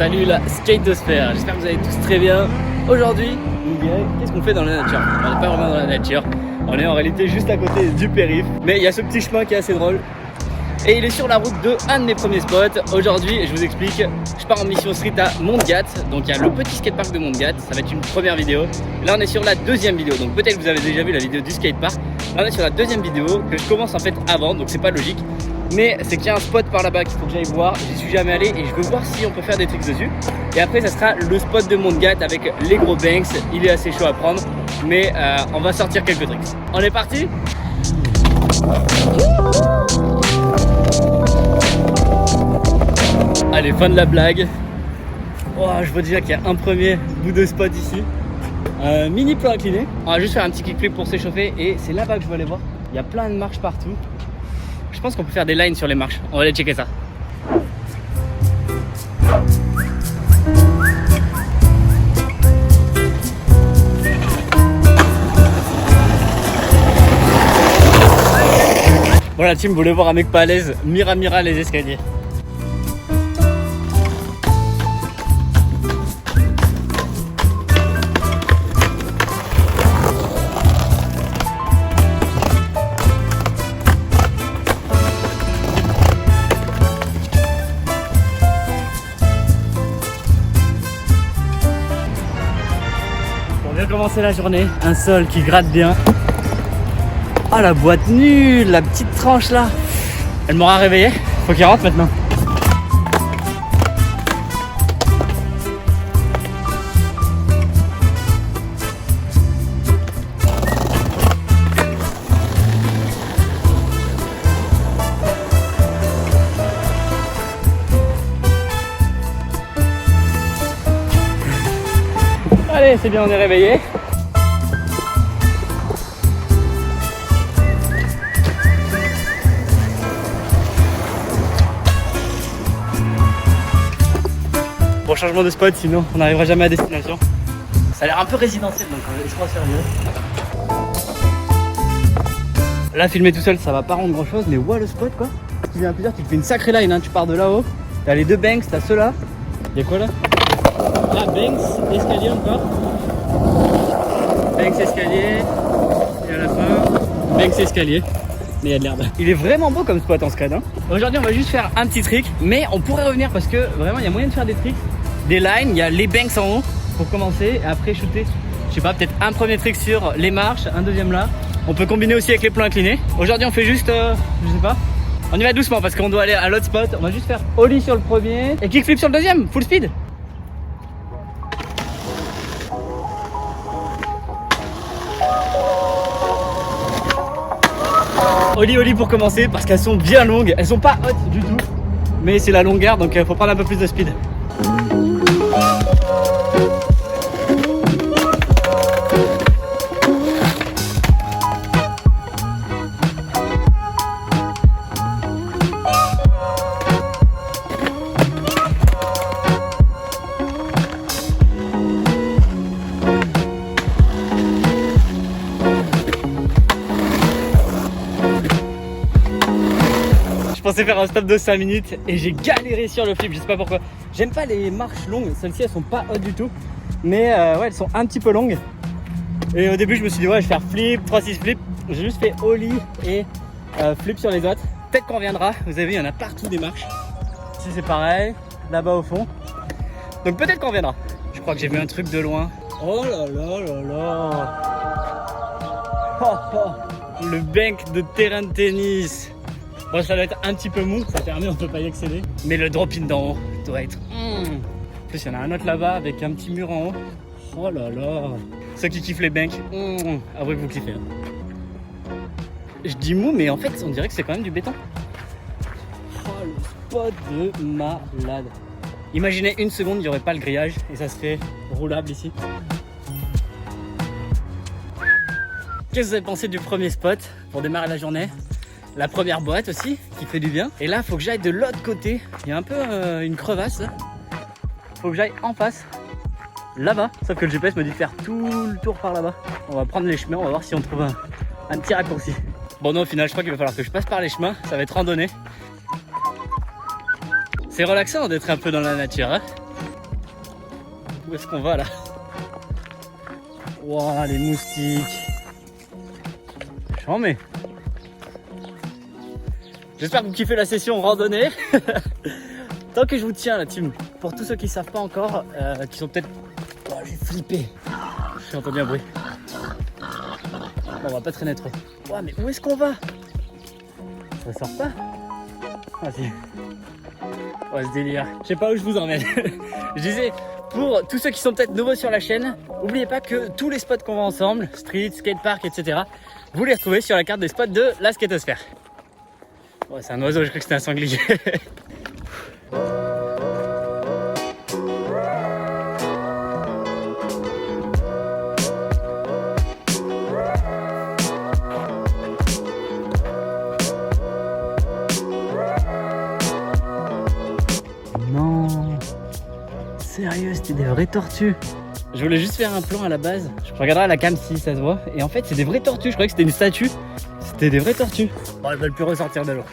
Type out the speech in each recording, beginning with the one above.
Salut la skatosphère, j'espère que vous allez tous très bien. Aujourd'hui, vous me direz, qu'est-ce qu'on fait dans la nature? On n'est pas vraiment dans la nature, on est en réalité juste à côté du périph'. Mais il y a ce petit chemin qui est assez drôle. Et il est sur la route de un de mes premiers spots. Aujourd'hui, je vous explique, je pars en mission street à Montgat. Donc il y a le petit skatepark de Montgat, ça va être une première vidéo. Là on est sur la deuxième vidéo, donc peut-être que vous avez déjà vu la vidéo du skatepark. Là on est sur la deuxième vidéo que je commence en fait avant, donc c'est pas logique. Mais c'est qu'il y a un spot par là-bas qu'il faut que j'aille voir, j'y suis jamais allé et je veux voir si on peut faire des tricks dessus. Et après ça sera le spot de Montgat avec les gros banks, il est assez chaud à prendre. Mais on va sortir quelques tricks. On est parti? Allez, fin de la blague. Oh, je vois déjà qu'il y a un premier bout de spot ici. Mini plan incliné. On va juste faire un petit kickflip pour s'échauffer et c'est là-bas que je veux aller voir. Il y a plein de marches partout. Je pense qu'on peut faire des lines sur les marches. On va aller checker ça. Bon, la team voulait voir un mec pas à l'aise. Mira les escaliers. On vient commencer la journée, un sol qui gratte bien. Ah, la boîte nulle, la petite tranche là. Elle m'aura réveillé, faut qu'il rentre maintenant. Allez, c'est bien, on est réveillé. Bon, changement de spot, sinon on n'arrivera jamais à destination. Ça a l'air un peu résidentiel, donc je crois sérieux. Là, filmer tout seul, ça va pas rendre grand chose, mais ouais, le spot quoi. Tu viens à plusieurs, tu te fais une sacrée line, hein. Tu pars de là-haut, t'as les deux banks, t'as ceux-là. Il y a quoi là? Là, banks, escalier encore. Banks, escalier. Et à la fin, banks, escalier. Mais il y a de l'herbe. Il est vraiment beau comme spot en scred, hein. Aujourd'hui, on va juste faire un petit trick, mais on pourrait revenir parce que vraiment, il y a moyen de faire des tricks. Des lines, il y a les banks en haut pour commencer et après shooter. Je sais pas, peut-être un premier trick sur les marches, un deuxième là. On peut combiner aussi avec les plans inclinés. Aujourd'hui, on fait juste, je sais pas. On y va doucement parce qu'on doit aller à l'autre spot. On va juste faire ollie sur le premier et kickflip sur le deuxième, full speed. Ollie pour commencer parce qu'elles sont bien longues. Elles sont pas hautes du tout, mais c'est la longueur donc faut prendre un peu plus de speed. Je pensais faire un stop de 5 minutes et j'ai galéré sur le flip, je sais pas pourquoi. J'aime pas les marches longues, celles-ci elles sont pas hautes du tout. Mais ouais, elles sont un petit peu longues. Et au début je me suis dit ouais, je vais faire flip, 3-6 flip. J'ai juste fait ollie et flip sur les autres. Peut-être qu'on reviendra, vous avez vu il y en a partout des marches. Ici c'est pareil, là-bas au fond. Donc peut-être qu'on reviendra. Je crois que j'ai vu un truc de loin. Oh là là là là. Oh, oh. Le bank de terrain de tennis. Bon, ça doit être un petit peu mou, ça fermé, on peut pas y accéder. Mais le drop-in d'en haut doit être... En plus, il y en a un autre là-bas avec un petit mur en haut. Oh là là. Ceux qui kiffent les banks, avouez que vous kiffez. Je dis mou, mais en fait, on dirait que c'est quand même du béton. Oh, le spot de malade. Imaginez une seconde, il n'y aurait pas le grillage et ça serait roulable ici. Qu'est-ce que vous avez pensé du premier spot pour démarrer la journée? La première boîte aussi qui fait du bien. Et là faut que j'aille de l'autre côté. Il y a un peu une crevasse là. Faut que j'aille en face là-bas. Sauf que le GPS me dit de faire tout le tour par là-bas. On va prendre les chemins, on va voir si on trouve un petit raccourci. Bon non, au final je crois qu'il va falloir que je passe par les chemins. Ça va être randonnée. C'est relaxant d'être un peu dans la nature, hein. Où est-ce qu'on va là? Waouh, les moustiques. J'en mets. J'espère que vous kiffez la session randonnée. Tant que je vous tiens la team, pour tous ceux qui ne savent pas encore, qui sont peut-être... Oh, j'ai flippé. J'ai entendu un bruit. Bon, on va pas traîner trop. Ouais, mais où est-ce qu'on va? Ça sort pas? Ah si. Ouais, ce délire. Je sais pas où je vous emmène. Je disais, pour tous ceux qui sont peut-être nouveaux sur la chaîne, n'oubliez pas que tous les spots qu'on va ensemble, street, skatepark, etc., vous les retrouvez sur la carte des spots de la skatosphère. Ouais, c'est un oiseau, je crois que c'était un sanglier. Non, sérieux, c'était des vraies tortues. Je voulais juste faire un plan à la base. Je regarderai à la cam si ça se voit. Et en fait, c'est des vraies tortues. Je croyais que c'était une statue. C'était des vraies tortues. Bon, elles veulent plus ressortir de l'eau.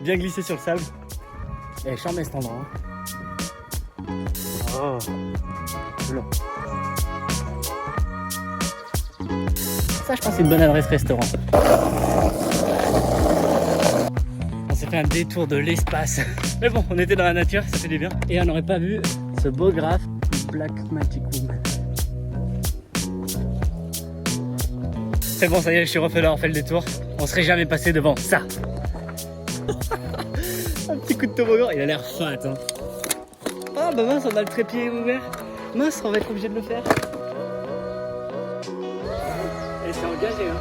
Bien glissé sur le sable. Et charmé cet endroit. Oh, long. Ça, je pense, c'est une bonne adresse restaurant. On s'est fait un détour de l'espace. Mais bon, on était dans la nature, ça fait du bien. Et on n'aurait pas vu ce beau graphe Black Magic Woman. C'est bon, ça y est, je suis refait là, on fait le détour. On serait jamais passé devant ça. Un petit coup de toboggan, il a l'air fat. Hein. Ah bah mince, on a le trépied ouvert. Mince, on va être obligé de le faire. Et c'est engagé, hein.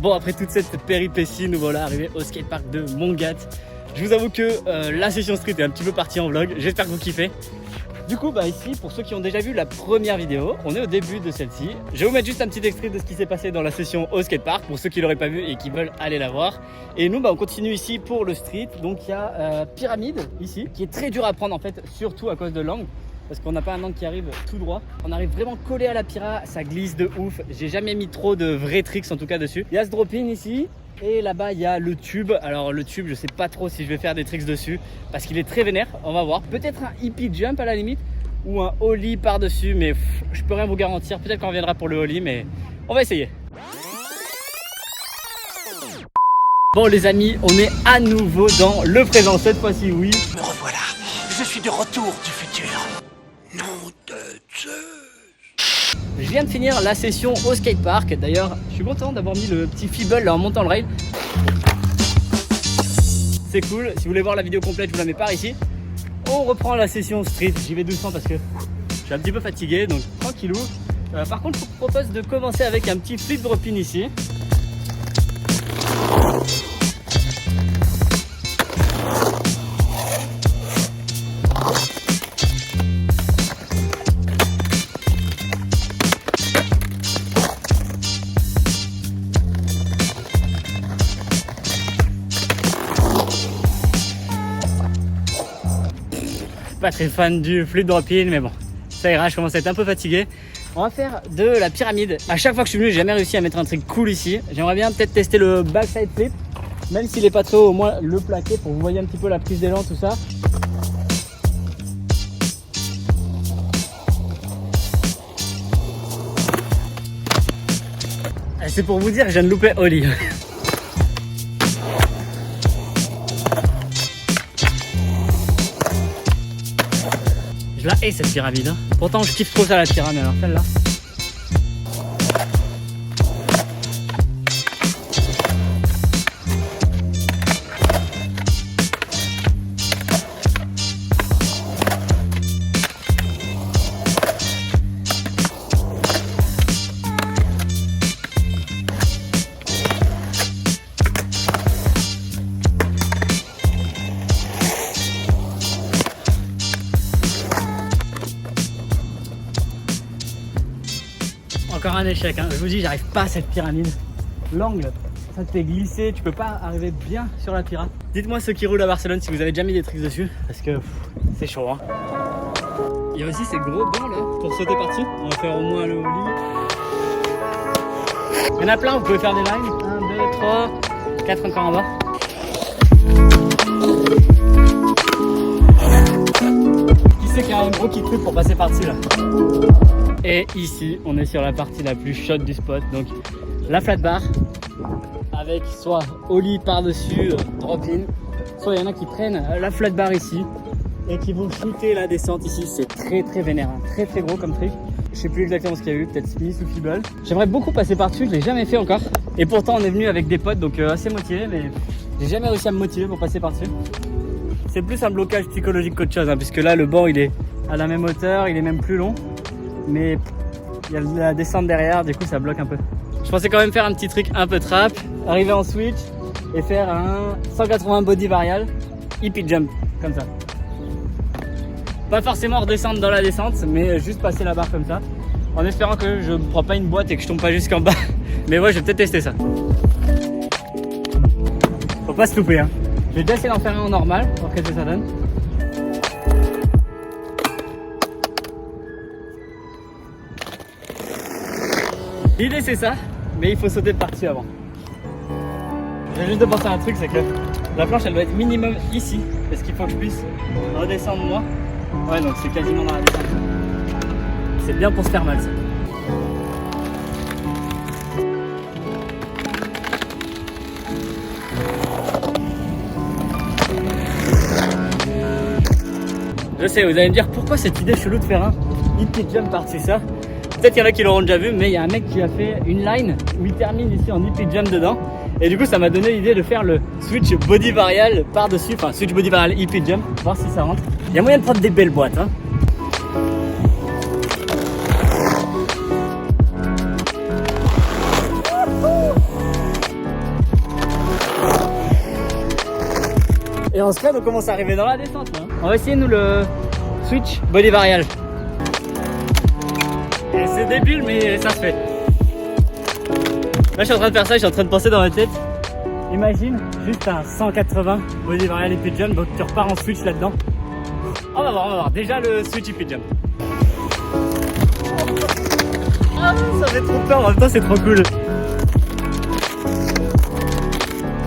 Bon, après toute cette péripétie, nous voilà arrivés au skatepark de Montgat. Je vous avoue que la session street est un petit peu partie en vlog. J'espère que vous kiffez. Du coup, bah ici, pour ceux qui ont déjà vu la première vidéo, on est au début de celle-ci. Je vais vous mettre juste un petit extrait de ce qui s'est passé dans la session au skatepark, pour ceux qui l'auraient pas vu et qui veulent aller la voir. Et nous, bah, on continue ici pour le street. Donc il y a Pyramide ici, qui est très dur à prendre en fait, surtout à cause de l'angle. Parce qu'on n'a pas un angle qui arrive tout droit. On arrive vraiment collé à la pyra, ça glisse de ouf. J'ai jamais mis trop de vrais tricks en tout cas dessus. Il y a ce drop-in ici. Et là-bas, il y a le tube. Alors le tube, je sais pas trop si je vais faire des tricks dessus parce qu'il est très vénère. On va voir. Peut-être un hippie jump à la limite ou un ollie par-dessus. Mais je peux rien vous garantir. Peut-être qu'on reviendra pour le ollie, mais on va essayer. Bon les amis, on est à nouveau dans le présent. Cette fois-ci, oui. Me revoilà. Je suis de retour du futur. Nom de Zeus. Je viens de finir la session au skatepark. D'ailleurs, je suis content d'avoir mis le petit feeble là en montant le rail. C'est cool. Si vous voulez voir la vidéo complète, je vous la mets par ici. On reprend la session street. J'y vais doucement parce que je suis un petit peu fatigué, donc tranquillou. Par contre, je vous propose de commencer avec un petit flip drop-in ici. Pas très fan du flip drop-in, mais bon, ça ira, je commence à être un peu fatigué. On va faire de la pyramide. À chaque fois que je suis venu, j'ai jamais réussi à mettre un truc cool ici. J'aimerais bien peut-être tester le backside flip, même s'il est pas trop, au moins le plaquer pour que vous voyez un petit peu la prise d'élan, tout ça. Et c'est pour vous dire, je viens de louper ollie. Je la hais cette pyramide, hein. Pourtant je kiffe trop ça la pyramide, alors celle-là. Encore un échec, hein. Je vous dis, j'arrive pas à cette pyramide. L'angle, ça te fait glisser, tu peux pas arriver bien sur la pyramide. Dites-moi ceux qui roulent à Barcelone si vous avez déjà mis des tricks dessus, parce que c'est chaud, hein. Il y a aussi ces gros bancs là pour sauter par-dessus. On va faire au moins le ollie. Il y en a plein, vous pouvez faire des lines. 1, 2, 3, 4 encore en bas. Qui c'est qui a un gros kick truc pour passer par-dessus là? Et ici, on est sur la partie la plus chaude du spot. Donc la flat bar avec soit ollie par-dessus, drop-in. Soit il y en a qui prennent la flat bar ici et qui vont shooter la descente ici. C'est très très vénère, hein. Très très gros comme truc. Je sais plus exactement ce qu'il y a eu, peut-être Smith ou Feeble. J'aimerais beaucoup passer par-dessus, je l'ai jamais fait encore. Et pourtant on est venu avec des potes, donc assez motivé, mais j'ai jamais réussi à me motiver pour passer par-dessus. C'est plus un blocage psychologique qu'autre chose, hein, puisque là le banc il est à la même hauteur, il est même plus long. Mais il y a la descente derrière, du coup ça bloque un peu. Je pensais quand même faire un petit truc un peu trap, arriver en switch et faire un 180 body varial, hippie jump, comme ça. Pas forcément redescendre dans la descente, mais juste passer la barre comme ça, en espérant que je ne prends pas une boîte et que je tombe pas jusqu'en bas. Mais ouais, je vais peut-être tester ça. Faut pas se louper, hein. Je vais déjà essayer d'en faire un en normal, voir qu'est-ce que ça donne. L'idée c'est ça, mais il faut sauter de par-dessus avant. J'ai juste de penser à un truc, c'est que la planche elle doit être minimum ici, parce qu'il faut que je puisse redescendre moi. Ouais, donc c'est quasiment dans la descente. C'est bien pour se faire mal ça. Je sais, vous allez me dire pourquoi cette idée chelou de faire un hippie jump par-dessus ça. Peut-être qu'il y en a qui l'auront déjà vu, mais il y a un mec qui a fait une line où il termine ici en hippie jump dedans. Et du coup, ça m'a donné l'idée de faire le switch body varial par-dessus, enfin switch body varial hippie jump, voir si ça rentre. Il y a moyen de prendre des belles boîtes, hein. Et en scred, on commence à arriver dans la descente, là. On va essayer nous le switch body varial. Et c'est débile, mais ça se fait. Là, je suis en train de faire ça, je suis en train de penser dans ma tête. Imagine juste un 180 body varial hippie jump, donc tu repars en switch là-dedans. On va voir. Déjà le switch hippie jump. Ah, ça fait trop peur, en même temps c'est trop cool.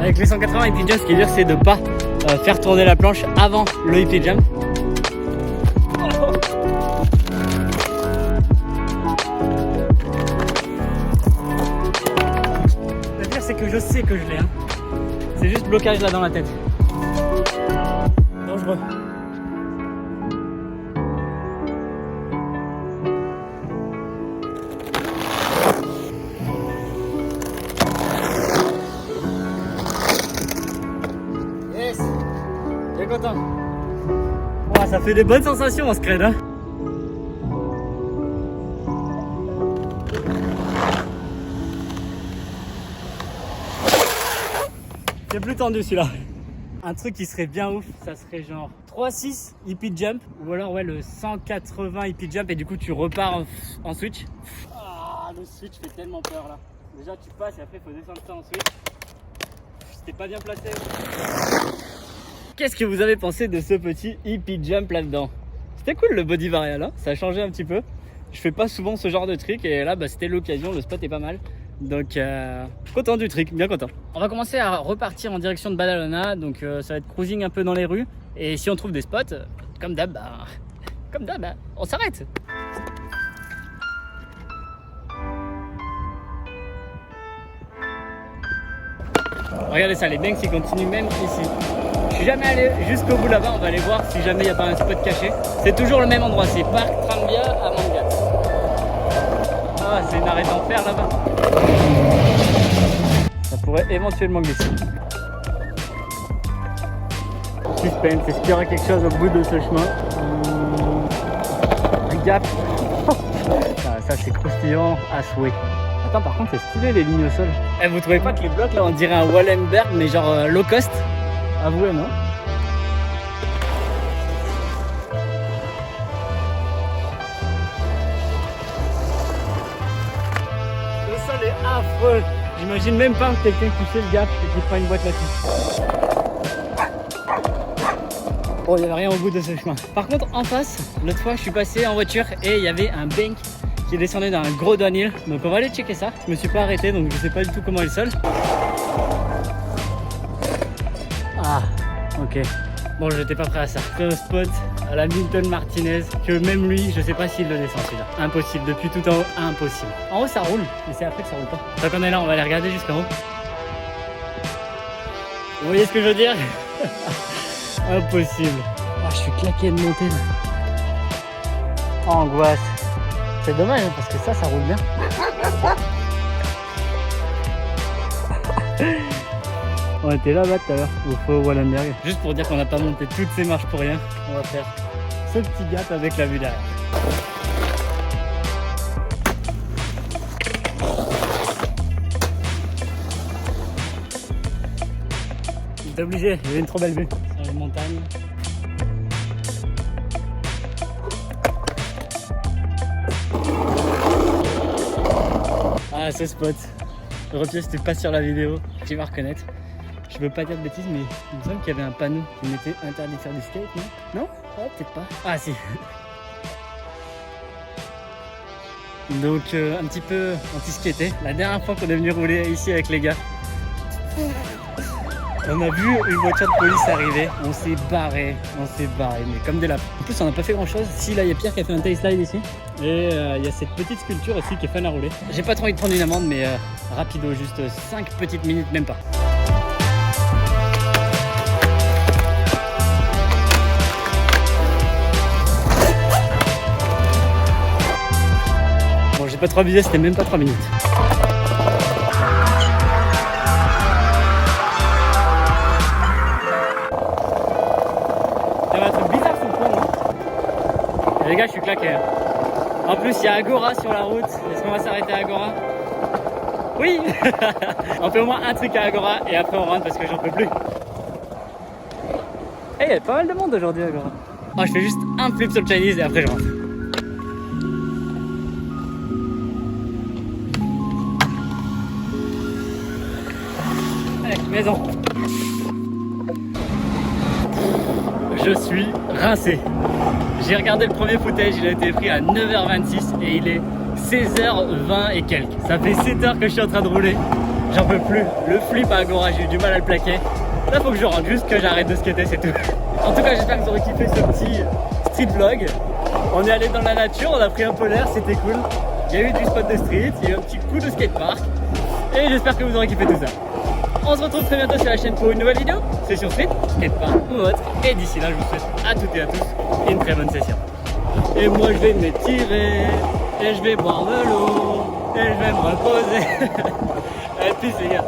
Avec les 180 hippie jump, ce qui est dur, c'est de pas faire tourner la planche avant le hippie jump. Le pire, c'est que je sais que je l'ai, hein. C'est juste blocage là dans la tête. Dangereux. Yes. Bien content. Wow, ça fait des bonnes sensations en scred, hein. C'est plus tendu celui-là. Un truc qui serait bien ouf, ça serait genre 3-6 hippie jump ou alors ouais le 180 hippie jump et du coup tu repars en switch. Ah, le switch fait tellement peur là. Déjà tu passes et après il faut descendre ça en switch. C'était pas bien placé. Qu'est-ce que vous avez pensé de ce petit hippie jump là-dedans? C'était cool le body varial, hein, ça a changé un petit peu. Je fais pas souvent ce genre de truc et là bah, c'était l'occasion, le spot est pas mal. Donc content du truc, bien content. On va commencer à repartir en direction de Badalona, donc ça va être cruising un peu dans les rues. Et si on trouve des spots, comme d'hab, on s'arrête. Regardez ça, les banks ils continuent même ici. Je suis jamais allé jusqu'au bout là-bas, on va aller voir si jamais il n'y a pas un spot caché. C'est toujours le même endroit, c'est Parc Tranbia à Mangat. Ah, c'est une arrêt d'enfer là-bas. Ça pourrait éventuellement glisser. Suspense, est-ce qu'il y aura quelque chose au bout de ce chemin? Un gap. Ça c'est croustillant à souhait. Attends, par contre c'est stylé les lignes au sol. Eh, vous trouvez pas que les blocs là on dirait un Wallenberg mais genre low cost? Avouez, non? Le sol est affreux. J'imagine même pas quelqu'un qui fait le gap et qui prend une boîte là-dessus. Oh, il n'y avait rien au bout de ce chemin. Par contre, en face, l'autre fois, je suis passé en voiture et il y avait un bank qui descendait d'un gros downhill. Donc on va aller checker ça. Je me suis pas arrêté, donc je sais pas du tout comment est le sol. Ah, ok. Bon, j'étais pas prêt à ça. C'est un spot à la Milton Martinez que même lui, je sais pas s'il le descend celui-là. Impossible, depuis tout en haut, impossible. En haut ça roule, mais c'est après que ça roule pas. Tant qu'on est là, on va aller regarder jusqu'en haut. Vous voyez ce que je veux dire? Impossible. Oh, je suis claqué de monter là. Angoisse. C'est dommage hein, parce que ça roule bien. On était là-bas tout à l'heure, au faux Wallenberg. Juste pour dire qu'on n'a pas monté toutes ces marches pour rien, on va faire ce petit gap avec la vue derrière. J'étais obligé, il y avait une trop belle vue sur les montagnes. Ah, ce spot. Le repied, c'était pas sur la vidéo, tu vas reconnaître. Je veux pas dire de bêtises, mais il me semble qu'il y avait un panneau qui mettait interdit de faire du skate, non? Non? Ah, peut-être pas. Ah, si. Donc, un petit peu anti-skaté. La dernière fois qu'on est venu rouler ici avec les gars, on a vu une voiture de police arriver. On s'est barré, mais comme des lapins. En plus, on n'a pas fait grand chose. Si, là, il y a Pierre qui a fait un tail slide ici. Et il y a cette petite sculpture aussi qui est fun à rouler. J'ai pas trop envie de prendre une amende, mais rapido, juste 5 petites minutes, même pas. Bon, j'ai pas trop abusé, c'était même pas 3 minutes. Ça va être bizarre ce point, non? Les gars, je suis claqué. Hein. En plus, il y a Agora sur la route. Est-ce qu'on va s'arrêter à Agora? Oui. On fait au moins un truc à Agora et après on rentre parce que j'en peux plus. Eh, il y a pas mal de monde aujourd'hui à Agora. Oh, je fais juste un flip sur le Chinese et après je rentre. Allez, maison. Je suis rincé. J'ai regardé le premier footage, il a été pris à 9h26 et il est 16h20 et quelques. Ça fait 7 heures que je suis en train de rouler. J'en peux plus. Le flip à Agora, j'ai eu du mal à le plaquer. Là, faut que je rentre, juste que j'arrête de skater, c'est tout. En tout cas, j'espère que vous aurez kiffé ce petit street vlog. On est allé dans la nature, on a pris un peu l'air, c'était cool. Il y a eu du spot de street, il y a eu un petit coup de skatepark. Et j'espère que vous aurez kiffé tout ça. On se retrouve très bientôt sur la chaîne pour une nouvelle vidéo. Session street, skatepark ou autre. Et d'ici là, je vous souhaite à toutes et à tous une très bonne session. Et moi, je vais m'étirer, et je vais boire de l'eau, et je vais me reposer. Et puis, les gars.